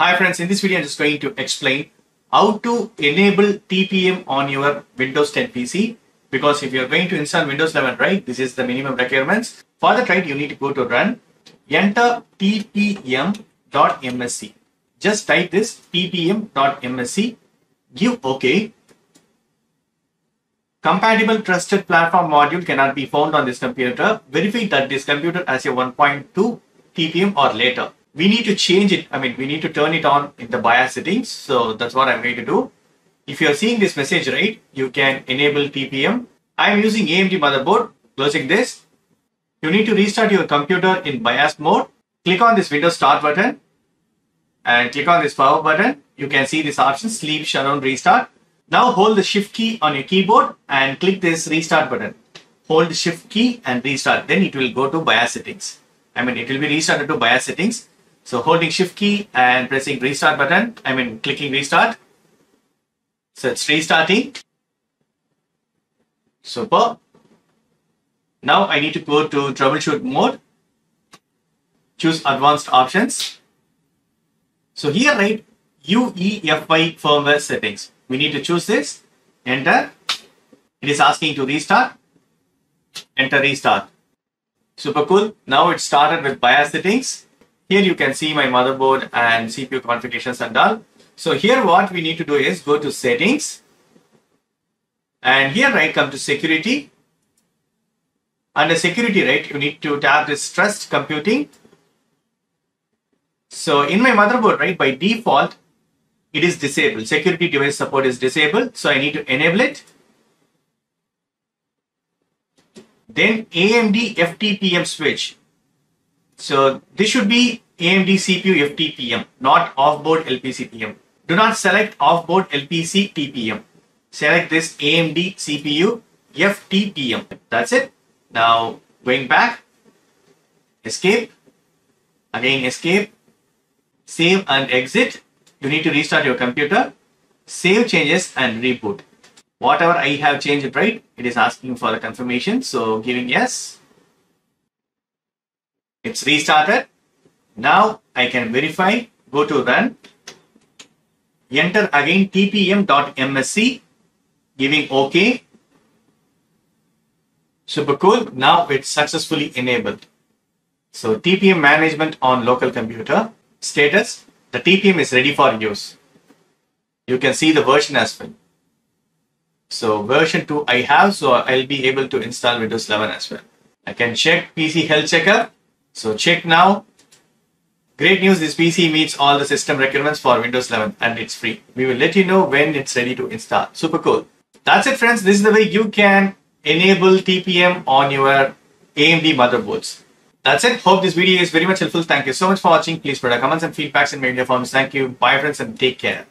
Hi friends, in this video I'm just going to explain how to enable TPM on your Windows 10 PC, because if you're going to install Windows 11, right, this is the minimum requirements. For that, right, you need to go to run, enter tpm.msc. Just type this tpm.msc, give OK. Compatible trusted platform module cannot be found on this computer. Verify that this computer has a 1.2 TPM or later. We need to change it. We need to turn it on in the BIOS settings. So that's what I'm going to do. If you're seeing this message, right, you can enable TPM. I'm using AMD Motherboard. Closing this. You need to restart your computer in BIOS mode. Click on this Windows Start button and click on this power button. You can see this option, sleep, shutdown, restart. Now hold the shift key on your keyboard and click this restart button. Hold the shift key and restart. Then it will go to BIOS settings. It will be restarted to BIOS settings. So holding shift key and pressing restart button, clicking restart. So it's restarting. Super. Now I need to go to troubleshoot mode. Choose advanced options. So here, right, UEFI firmware settings. We need to choose this. Enter. It is asking to restart. Enter restart. Super cool. Now it started with BIOS settings. Here you can see my motherboard and CPU configurations and all. So here what we need to do is go to settings. And here, right, come to security. Under security, right, you need to tap this trust computing. So in my motherboard, right, by default, it is disabled. Security device support is disabled. So I need to enable it. Then AMD FTPM switch. So this should be AMD CPU FTPM, not offboard LPCPM. Do not select offboard LPC TPM. Select this AMD CPU FTPM. That's it. Now going back, escape, again escape, save and exit. You need to restart your computer, save changes and reboot. Whatever I have changed, right, it is asking for the confirmation. So giving yes. It's restarted. Now I can verify, go to run, enter again tpm.msc, giving OK. Super cool. Now it's successfully enabled. So TPM management on local computer. Status, the TPM is ready for use. You can see the version as well. So version 2 I have, so I'll be able to install Windows 11 as well. I can check PC health checker. So check now. Great news, this PC meets all the system requirements for Windows 11 and it's free. We will let you know when it's ready to install. Super cool. That's it friends. This is the way you can enable TPM on your AMD motherboards. That's it. Hope this video is very much helpful. Thank you so much for watching. Please put your comments and feedbacks in media forms. Thank you. Bye friends and take care.